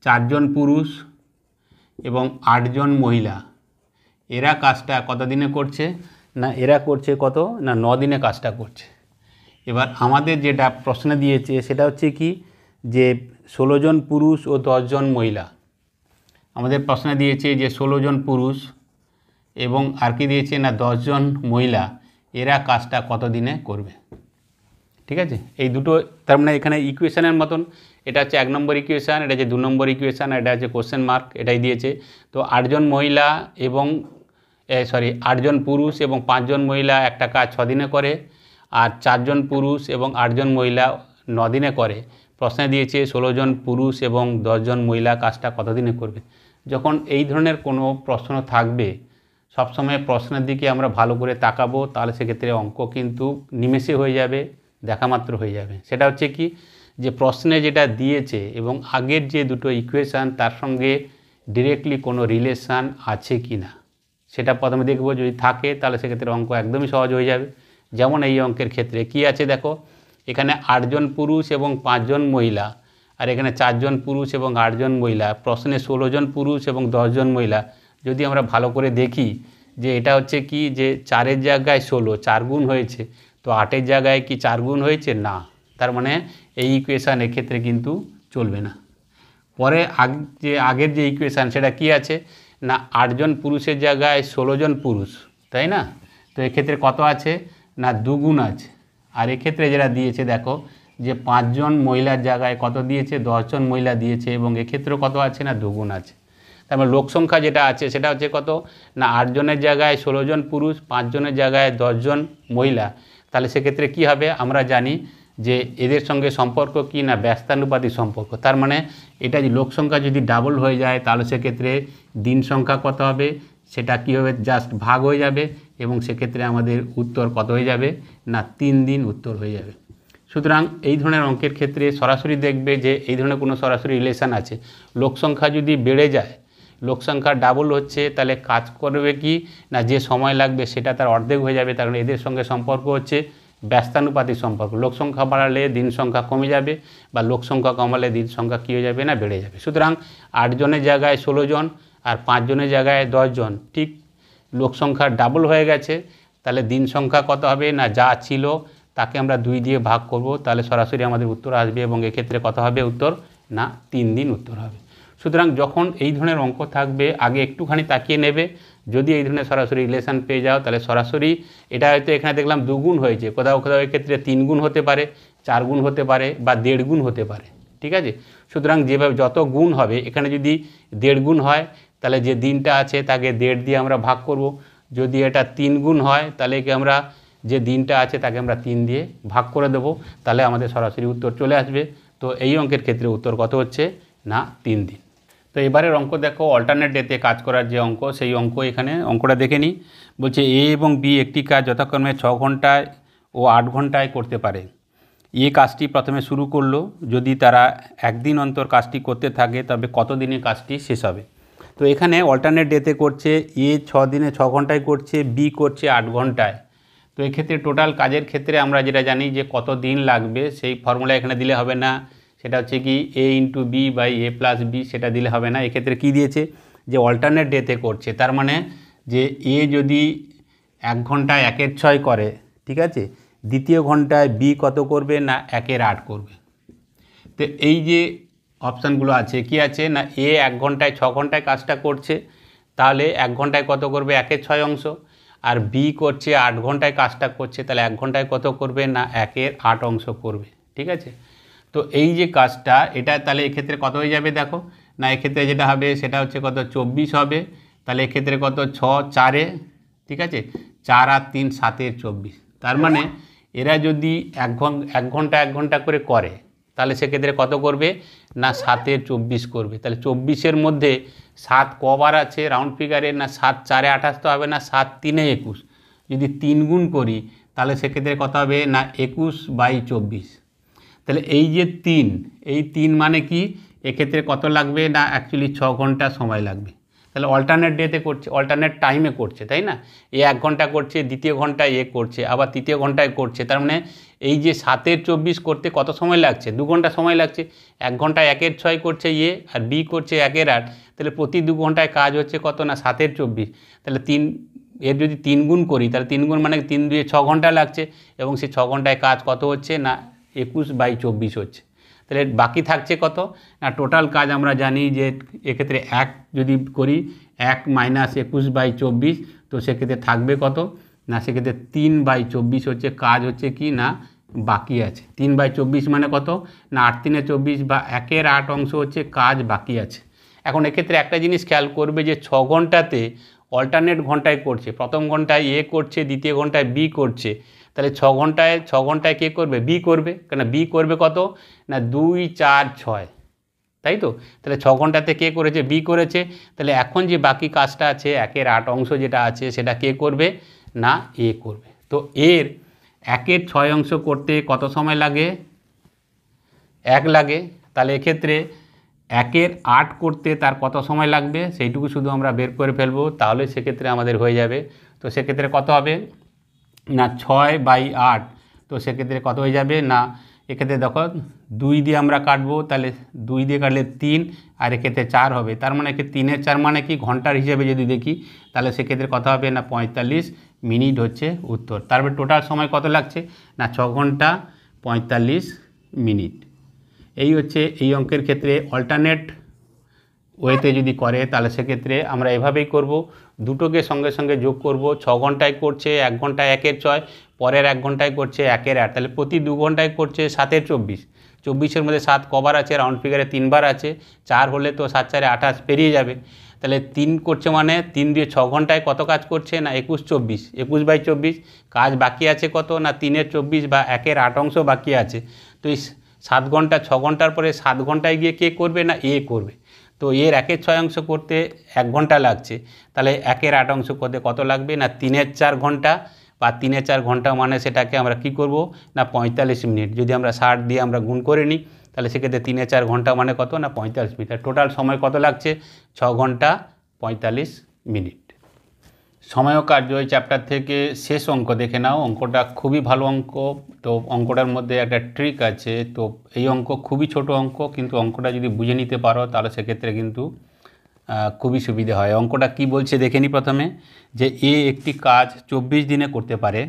Speaker 1: 4 জন পুরুষ এবং 8 জন মহিলা এরা কাজটা কত দিনে করছে না এরা করছে কত না 9 দিনে কাজটা করছে। এবার আমাদের যেটা প্রশ্নে দিয়েছে সেটা হচ্ছে কি যে 16 জন পুরুষ ও 10 জন মহিলা। আমাদের প্রশ্নে দিয়েছে যে 16 জন পুরুষ এবং আর কি দিয়েছে না 10 জন মহিলা এরা কাজটা কত দিনে করবে। ঠিক আছে, এই দুটো তার মানে এখানে ইকুয়েশনের মতন, এটা হচ্ছে 1 নম্বর ইকুয়েশান, এটা হচ্ছে 2 নম্বর ইকুয়েশান, এটা হচ্ছে কোশ্চেন মার্ক, এটাই দিয়েছে। তো 8 জন মহিলা এবং 8 জন পুরুষ এবং 5 জন মহিলা একটা কাজ 6 দিনে করে, আর 4 জন পুরুষ এবং 8 জন মহিলা 9 দিনে করে। প্রশ্নে দিয়েছে 16 জন পুরুষ এবং 10 জন মহিলা কাজটা কত দিনে করবে। যখন এই ধরনের কোনো প্রশ্ন থাকবে, সবসময় প্রশ্নের দিকে আমরা ভালো করে তাকাবো, তাহলে সেক্ষেত্রে অঙ্ক কিন্তু নিমেষে হয়ে যাবে, দেখামাত্র হয়ে যাবে। সেটা হচ্ছে কি, যে প্রশ্নে যেটা দিয়েছে এবং আগের যে দুটো ইকুয়েশান তার সঙ্গে ডিরেক্টলি কোনো রিলেশান আছে কি না সেটা প্রথমে দেখব। যদি থাকে তাহলে সেক্ষেত্রে অঙ্ক একদমই সহজ হয়ে যাবে। যেমন এই অঙ্কের ক্ষেত্রে কি আছে দেখো, এখানে 8 জন পুরুষ এবং 5 জন মহিলা, আর এখানে 4 জন পুরুষ এবং 8 জন মহিলা। প্রশ্নে 16 জন পুরুষ এবং 10 জন মহিলা। যদি আমরা ভালো করে দেখি যে এটা হচ্ছে কি, যে 4-এর জায়গায় 16, 4 গুণ হয়েছে, তো 8-এর জায়গায় কি 4 গুণ হয়েছে না, তার মানে এই ইকুয়েশান এক্ষেত্রে কিন্তু চলবে না। পরে আগের যে ইকুয়েশান সেটা কি আছে না, 8 জন পুরুষের জায়গায় 16 জন পুরুষ, তাই না? তো এক্ষেত্রে কত আছে না 2 গুণ আছে। আর এক্ষেত্রে যেটা দিয়েছে দেখো, যে 5 জন মহিলার জায়গায় কত দিয়েছে, 10 জন মহিলা দিয়েছে, এবং এক্ষেত্রেও কত আছে না 2 গুণ আছে। তারপর লোক সংখ্যা যেটা আছে সেটা হচ্ছে কত না 8 জনের জায়গায় 16 জন পুরুষ, 5 জনের জায়গায় 10 জন মহিলা। তাহলে সেক্ষেত্রে কি হবে, আমরা জানি যে এদের সঙ্গে সম্পর্ক কি না ব্যস্তানুপাতিক সম্পর্ক। তার মানে এটা যে লোক সংখ্যা যদি ডাবল হয়ে যায় তাহলে সেক্ষেত্রে দিন সংখ্যা কত হবে, সেটা কী হবে, জাস্ট ভাগ হয়ে যাবে, এবং সেক্ষেত্রে আমাদের উত্তর কত হয়ে যাবে না 3 দিন উত্তর হয়ে যাবে। সুতরাং এই ধরনের অঙ্কের ক্ষেত্রে সরাসরি দেখবে যে এই ধরনের কোনো সরাসরি রিলেশান আছে। লোক সংখ্যা যদি বেড়ে যায়, লোক সংখ্যা ডাবল হচ্ছে, তাহলে কাজ করবে কি না যে সময় লাগবে সেটা তার অর্ধেক হয়ে যাবে। কারণ এদের সঙ্গে সম্পর্ক হচ্ছে ব্যস্তানুপাতিক সম্পর্ক। লোক সংখ্যা বাড়ালে দিন সংখ্যা কমে যাবে, বা লোক সংখ্যা কমালে দিন সংখ্যা কী হয়ে যাবে না বেড়ে যাবে। সুতরাং 8 জনের জায়গায় 16 জন আর 5 জনের জায়গায় 10 জন, ঠিক লোক সংখ্যা ডাবল হয়ে গেছে। তাহলে দিন সংখ্যা কত হবে না যা ছিল তাকে আমরা 2 দিয়ে ভাগ করব, তাহলে সরাসরি আমাদের উত্তর আসবে, এবং এক্ষেত্রে কত হবে উত্তর না 3 দিন উত্তর হবে। সুতরাং যখন এই ধরনের অঙ্ক থাকবে আগে একটুখানি তাকিয়ে নেবে। যদি এই ধরনের সরাসরি রিলেশান পেয়ে যাও তাহলে সরাসরি এটা হয়তো এখানে দেখলাম 2 গুণ হয়েছে, কোথাও কোথাও এক্ষেত্রে 3 গুণ হতে পারে, 4 গুণ হতে পারে, বা 1.5 গুণ হতে পারে, ঠিক আছে। সুতরাং যেভাবে যত গুণ হবে, এখানে যদি 1.5 গুণ হয় তাহলে যে দিনটা আছে তাকে 1.5 দিয়ে আমরা ভাগ করব। যদি এটা 3 গুণ হয় তাহলে কি আমরা যে দিনটা আছে তাকে আমরা 3 দিয়ে ভাগ করে দেব, তাহলে আমাদের সরাসরি উত্তর চলে আসবে। তো এই অঙ্কের ক্ষেত্রে উত্তর কত হচ্ছে না 3 দিন। তো এবারের অঙ্ক দেখো, অল্টারনেট ডেতে কাজ করার যে অঙ্ক, সেই অঙ্ক এখানে অঙ্কটা দেখে নিই। বলছে এ এবং বি একটি কাজ যথাক্রমে 6 ঘন্টায় ও 8 ঘন্টায় করতে পারে। এ কাজটি প্রথমে শুরু করলো, যদি তারা একদিন অন্তর কাজটি করতে থাকে তবে কত দিনে কাজটি শেষ হবে। তো এখানে অল্টারনেট ডেতে করছে, এ 6 দিনে 6 ঘন্টায় করছে, বি করছে 8 ঘন্টায়। তো এক্ষেত্রে টোটাল কাজের ক্ষেত্রে আমরা যেটা জানি যে কত দিন লাগবে, সেই ফর্মুলা এখানে দিলে হবে না। সেটা হচ্ছে কি a into B by a plus B, সেটা দিলে হবে না। এক্ষেত্রে কি দিয়েছে যে অল্টারনেট ডেতে করছে, তার মানে যে এ যদি 1 ঘন্টায় 1/6 করে, ঠিক আছে, দ্বিতীয় ঘন্টায় বি কত করবে না 1/8 করবে। তো এই যে অপশানগুলো আছে কি আছে না, এ 1 ঘন্টায় 6 ঘন্টায় কাজটা করছে, তাহলে 1 ঘন্টায় কত করবে 1/6 অংশ, আর বি করছে 8 ঘন্টায় কাজটা করছে, তাহলে 1 ঘন্টায় কত করবে না 1/8 অংশ করবে, ঠিক আছে। তো এই যে কাজটা, এটা তাহলে এক্ষেত্রে কত হয়ে যাবে দেখো না, এক্ষেত্রে যেটা হবে সেটা হচ্ছে কত 24 হবে। তাহলে এক্ষেত্রে কত 6 4-এ, ঠিক আছে, 4 আর 3 7-এর 24। তার মানে এরা যদি 1 ঘন্টা 1 ঘন্টা করে করে, তাহলে সেক্ষেত্রে কত করবে না 7-এর 24 করবে। তাহলে 24-এর মধ্যে 7 কবার আছে রাউন্ড ফিগারে না, 7 4-এ 28 তো হবে না, 7 3-এ 21। যদি 3 গুণ করি তাহলে সেক্ষেত্রে কত হবে না 21/24। তাহলে এই যে 3, এই 3 মানে কি, এক্ষেত্রে কত লাগবে না অ্যাকচুয়ালি 6 ঘন্টা সময় লাগবে। তাহলে অল্টারনেট ডেতে করছে, অল্টারনেট টাইমে করছে, তাই না। এ 1 ঘন্টা করছে, দ্বিতীয় ঘন্টায় এ করছে, আবার তৃতীয় ঘন্টায় করছে। তার মানে এই যে 7-এর 24 করতে কত সময় লাগছে, 2 ঘন্টা সময় লাগছে। 1 ঘন্টায় 1/6 করছে এ, আর বি করছে 1/8। তাহলে প্রতি 2 ঘন্টায় কাজ হচ্ছে কত না 7-এর 24। তাহলে এর যদি 3 গুণ করি তাহলে 3 গুণ মানে 3 2 6 ঘন্টা লাগছে, এবং সেই 6 ঘন্টায় কাজ কত হচ্ছে না 21/24 হচ্ছে। তাহলে বাকি থাকছে কত না, টোটাল কাজ আমরা জানি যে এক্ষেত্রে 1 যদি করি 1 - 21/24, তো সেক্ষেত্রে থাকবে কত না, সেক্ষেত্রে 3/24 হচ্ছে কাজ হচ্ছে কি না বাকি আছে। 3/24 মানে কত না 8 3-এ 24 বা 1/8 অংশ হচ্ছে কাজ বাকি আছে। এখন এক্ষেত্রে একটা জিনিস খেয়াল করবে যে 6 ঘন্টাতে অল্টারনেট ঘন্টায় করছে, প্রথম ঘন্টায় এ করছে, দ্বিতীয় ঘন্টায় বি করছে, তাহলে 6 ঘন্টায় কে করবে? বি করবে। কেন বি করবে কত না 2, 4, 6, তাই তো? তাহলে 6 ঘন্টাতে কে করেছে? বি করেছে। তাহলে এখন যে বাকি কাজটা আছে 1/8 অংশ যেটা আছে সেটা কে করবে? না এ করবে। তো এর 1/6 অংশ করতে কত সময় লাগে? 1 লাগে। তাহলে এক্ষেত্রে 1/8 করতে তার কত সময় লাগবে সেইটুকু শুধু আমরা বের করে ফেলবো, তাহলে সেক্ষেত্রে আমাদের হয়ে যাবে। তো সেক্ষেত্রে কত হবে না 6/8, তো সেক্ষেত্রে কত হয়ে যাবে না এক্ষেত্রে দেখো 2 দিয়ে আমরা কাটবো, তাহলে 2 দিয়ে কাটলে 3, আর এক্ষেত্রে 4 হবে। তার মানে কি 3/4 মানে কি ঘন্টার হিসেবে যদি দেখি তাহলে সেক্ষেত্রে কত হবে না 45 মিনিট হচ্ছে উত্তর। তারপরে টোটাল সময় কত লাগছে না 6 ঘন্টা 45 মিনিট। এই হচ্ছে এই অঙ্কের ক্ষেত্রে অল্টারনেট ওয়েতে যদি করে তাহলে সেক্ষেত্রে আমরা এভাবেই করব, দুটোকে সঙ্গে সঙ্গে যোগ করব। 6 ঘন্টায় করছে 1 ঘন্টায় 1/6, পরের 1 ঘন্টায় করছে 1/8, তাহলে প্রতি 2 ঘন্টায় করছে 7/24। 24-এর মধ্যে 7 কবার আছে? রাউন্ড ফিগারে 3 বার আছে। 4 হলে তো 7 4 28 পেরিয়ে যাবে। তাহলে 3 করছে মানে 3 দিয়ে 6 ঘন্টায় কত কাজ করছে না 21/24, 21/24 কাজ বাকি আছে কত না 3/24 বা 1/8 অংশ বাকি আছে। তো এই 7 ঘন্টা 6 ঘন্টার পরে 7 ঘন্টায় গিয়ে কে করবে না এ করবে। তো এর 1/6 অংশ করতে 1 ঘন্টা লাগছে, তাহলে 1/8 অংশ করতে কত লাগবে না 3/4 ঘন্টা, বা 3/4 ঘন্টা মানে সেটাকে আমরা কি করব না 45 মিনিট। যদি আমরা 60 দিয়ে আমরা গুণ করে নিই তাহলে সেক্ষেত্রে 3/4 ঘন্টা মানে কত না 45 মিনিট। টোটাল সময় কত লাগছে 6 ঘন্টা 45 মিনিট। সময় ও কার্য এই চ্যাপ্টার থেকে শেষ অঙ্ক দেখে নাও। অঙ্কটা খুবই ভালো অঙ্ক। তো অঙ্কটার মধ্যে একটা ট্রিক আছে। তো এই অঙ্ক খুবই ছোট অঙ্ক, কিন্তু অঙ্কটা যদি বুঝে নিতে পারো তাহলে সেক্ষেত্রে কিন্তু খুবই সুবিধে হয়। অঙ্কটা কি বলছে দেখে নিই প্রথমে, যে এ একটি কাজ 24 দিনে করতে পারে,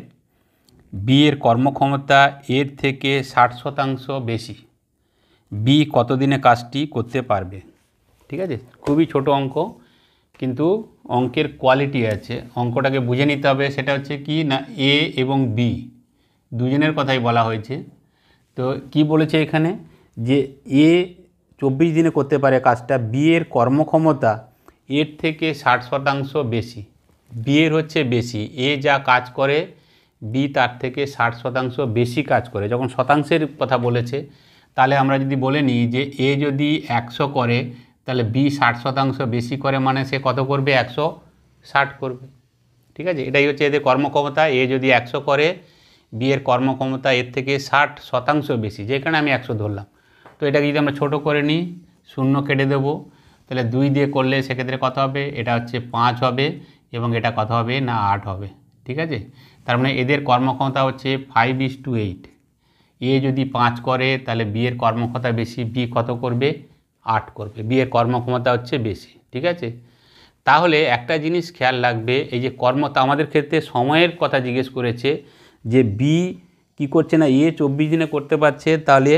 Speaker 1: বি এর কর্মক্ষমতা এর থেকে 60% বেশি, বি কত দিনে কাজটি করতে পারবে। ঠিক আছে, খুবই ছোট অঙ্ক, কিন্তু অঙ্কের কোয়ালিটি আছে। অঙ্কটাকে বুঝে নিতে হবে। সেটা হচ্ছে কি না এ এবং বি দুজনের কথাই বলা হয়েছে। তো কি বলেছে এখানে, যে এ 24 দিনে করতে পারে কাজটা, বি এর কর্মক্ষমতা এর থেকে 60% বেশি। বি এর হচ্ছে বেশি, এ যা কাজ করে বি তার থেকে 60% বেশি কাজ করে। যখন শতাংশের কথা বলেছে তাহলে আমরা যদি বলে নিই যে এ যদি 100 করে তাহলে বি 60% বেশি করে, মানে সে কত করবে 160 করবে। ঠিক আছে, এটাই হচ্ছে এদের কর্মক্ষমতা। এ যদি 100 করে, বি এর কর্মক্ষমতা এর থেকে 60% বেশি, যেখানে আমি 100 ধরলাম। তো এটাকে যদি আমরা ছোট করে নিই, 0 কেটে দেবো, তাহলে 2 দিয়ে করলে সেক্ষেত্রে কত হবে, এটা হচ্ছে 5 হবে, এবং এটা কত হবে না 8 হবে। ঠিক আছে, তার মানে এদের কর্মক্ষমতা হচ্ছে 5:8। এ যদি 5 করে তাহলে বি এর কর্মক্ষমতা বেশি, বি কত করবে 8 করবে, বি এর কর্মক্ষমতা হচ্ছে বেশি। ঠিক আছে, তাহলে একটা জিনিস খেয়াল রাখবে, এই যে কর্মতা আমাদের ক্ষেত্রে সময়ের কথা জিজ্ঞেস করেছে, যে বি কি করছে না এ 24 দিনে করতে পারছে, তাহলে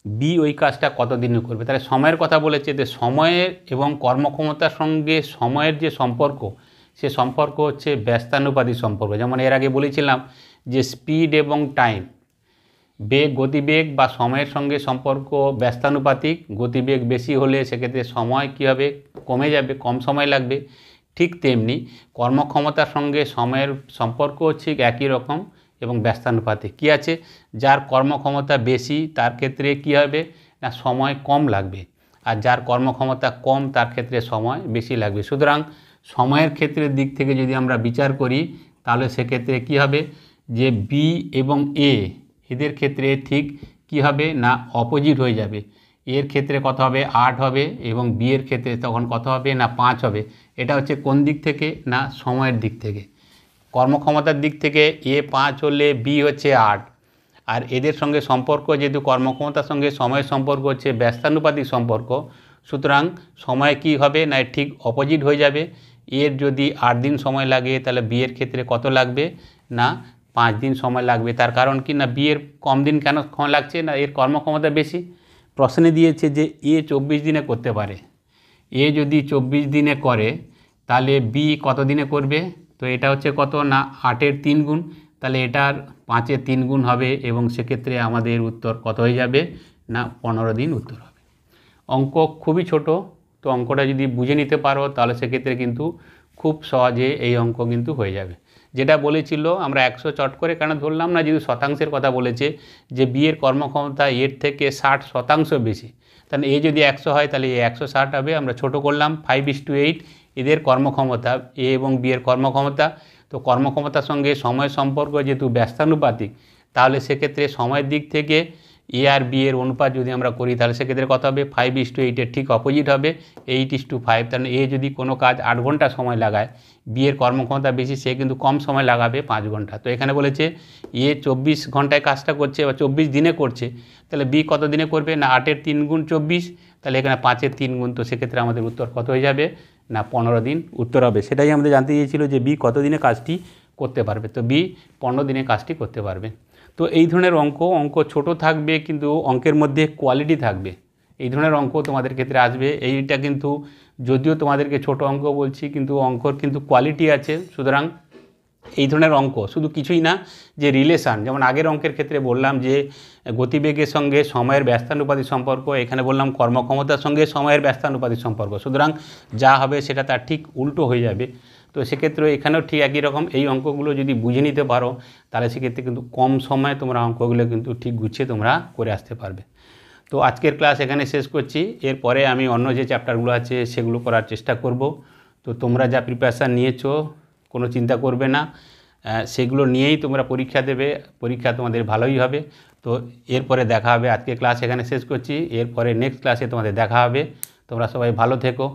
Speaker 1: বি ওই কাজটা কত দিনে করবে। তাহলে সময়ের কথা বলেছে, যে সময়ের এবং কর্মক্ষমতার সঙ্গে সময়ের যে সম্পর্ক, সে সম্পর্ক হচ্ছে ব্যস্তানুপাতিক সম্পর্ক। যেমন এর আগে বলেছিলাম যে স্পিড এবং টাইম, বেগ গতিবেগ বা সময়ের সঙ্গে সম্পর্ক ব্যস্তানুপাতিক। গতিবেগ বেশি হলে সেক্ষেত্রে সময় কী হবে, কমে যাবে, কম সময় লাগবে। ঠিক তেমনি কর্মক্ষমতার সঙ্গে সময়ের সম্পর্ক হচ্ছে একই রকম এবং ব্যস্তানুপাতিক। কী আছে, যার কর্মক্ষমতা বেশি তার ক্ষেত্রে কী হবে না সময় কম লাগবে, আর যার কর্মক্ষমতা কম তার ক্ষেত্রে সময় বেশি লাগবে। সুতরাং সময়ের ক্ষেত্রের দিক থেকে যদি আমরা বিচার করি তাহলে সেক্ষেত্রে কী হবে, যে বি এবং এ এদের ক্ষেত্রে ঠিক কি হবে না অপোজিট হয়ে যাবে। এর ক্ষেত্রে কত হবে 8 হবে, এবং বি এর ক্ষেত্রে তখন কত হবে না 5 হবে। এটা হচ্ছে কোন দিক থেকে না সময়ের দিক থেকে। কর্মক্ষমতার দিক থেকে এ 5 হলে বি হচ্ছে 8, আর এদের সঙ্গে সম্পর্ক যেহেতু কর্মক্ষমতার সঙ্গে সময়ের সম্পর্ক হচ্ছে ব্যস্তানুপাতিক সম্পর্ক, সুতরাং সময় কি হবে না ঠিক অপোজিট হয়ে যাবে। এর যদি 8 দিন সময় লাগে তাহলে বি এর ক্ষেত্রে কত লাগবে না 5 দিন সময় লাগবে। তার কারণ কি না বি এর কম দিন কেন লাগছে না, এর কর্মক্ষমতা বেশি। প্রশ্নে দিয়েছে যে এ 24 দিনে করতে পারে, এ যদি 24 দিনে করে তাহলে বি কত দিনে করবে। তো এটা হচ্ছে কত না 8-এর 3 গুণ, তাহলে এটার 5-এর 3 গুণ হবে, এবং সেক্ষেত্রে আমাদের উত্তর কত হয়ে যাবে না 15 দিন উত্তর হবে। অঙ্ক খুবই ছোট, তো অঙ্কটা যদি বুঝে নিতে পারো তাহলে সেক্ষেত্রে কিন্তু খুব সহজে এই অঙ্ক কিন্তু হয়ে যাবে। যেটা বলেছিল আমরা 100 চট করে কেন ধরলাম না, যেহেতু শতাংশের কথা বলেছে যে বি এর কর্মক্ষমতা এর থেকে 60% বেশি, তাহলে এ যদি 100 হয় তাহলে এ 160 হবে। আমরা ছোট করলাম 5:8 এদের কর্মক্ষমতা, এ এবং বি এর কর্মক্ষমতা। তো কর্মক্ষমতার সঙ্গে সময়ের সম্পর্ক যেহেতু ব্যস্তানুপাতিক, তাহলে সেক্ষেত্রে সময়ের দিক থেকে এ আর বি এর অনুপাত যদি আমরা করি তাহলে সেক্ষেত্রে কত হবে, 5:8 ঠিক অপোজিট হবে 8:5। তাহলে এ যদি কোনো কাজ 8 ঘন্টা সময় লাগায়, বি এর কর্মক্ষমতা বেশি, সে কিন্তু কম সময় লাগাবে 5 ঘন্টা। তো এখানে বলেছে এ 24 ঘন্টায় কাজটা করছে বা 24 দিনে করছে, তাহলে বি কত দিনে করবে না 8-এর 3 গুণ 24, তাহলে এখানে 5-এর 3 গুণ। তো সেক্ষেত্রে আমাদের উত্তর কত হয়ে যাবে না 15 দিন উত্তর হবে। সেটাই আমাদের জানতে চেয়েছিল যে বি কত দিনে কাজটি করতে পারবে। তো বি 15 দিনে কাজটি করতে পারবে। তো এই ধরনের অঙ্ক ছোট থাকবে কিন্তু অঙ্কের মধ্যে কোয়ালিটি থাকবে, এই ধরনের অঙ্ক তোমাদের ক্ষেত্রে আসবে। এইটা কিন্তু যদিও তোমাদেরকে ছোট অঙ্ক বলছি, কিন্তু অঙ্কর কিন্তু কোয়ালিটি আছে। সুতরাং এই ধরনের অঙ্ক শুধু কিছুই না, যে রিলেশান, যেমন আগের অঙ্কের ক্ষেত্রে বললাম যে গতিবেগের সঙ্গে সময়ের ব্যস্তানুপাতিক সম্পর্ক, এখানে বললাম কর্মক্ষমতার সঙ্গে সময়ের ব্যস্তানুপাতিক সম্পর্ক। সুতরাং যা হবে সেটা তার ঠিক উল্টো হয়ে যাবে। তো সেক্ষেত্রে এখানেও ঠিক একই রকম, এই অঙ্কগুলো যদি বুঝে নিতে পারো তাহলে সেক্ষেত্রে কিন্তু কম সময়ে তোমরা অঙ্কগুলো কিন্তু ঠিক গুছিয়ে তোমরা করে আসতে পারবে। তো আজকের ক্লাস এখানে শেষ করছি। এরপরে আমি অন্য যে চ্যাপ্টারগুলো আছে সেগুলো করার চেষ্টা করব। তো তোমরা যা প্রিপারেশান নিয়েছো কোনো চিন্তা করবে না, সেগুলো নিয়েই তোমরা পরীক্ষা দেবে, পরীক্ষা তোমাদের ভালোই হবে। তো এরপরে দেখা হবে, আজকে ক্লাস এখানে শেষ করছি, এরপরে নেক্সট ক্লাসে তোমাদের দেখা হবে। তোমরা সবাই ভালো থেকো।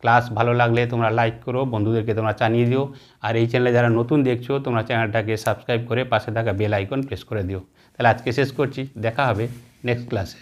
Speaker 1: ক্লাস ভালো লাগলে তোমরা লাইক করো, বন্ধুদেরকে তোমরা জানিয়ে দিও। আর এই চ্যানেলে যারা নতুন দেখছো তোমরা চ্যানেলটাকে সাবস্ক্রাইব করে পাশে থাকা বেল আইকন প্রেস করে দিও। তাহলে আজকে শেষ করছি, দেখা হবে নেক্সট ক্লাসে।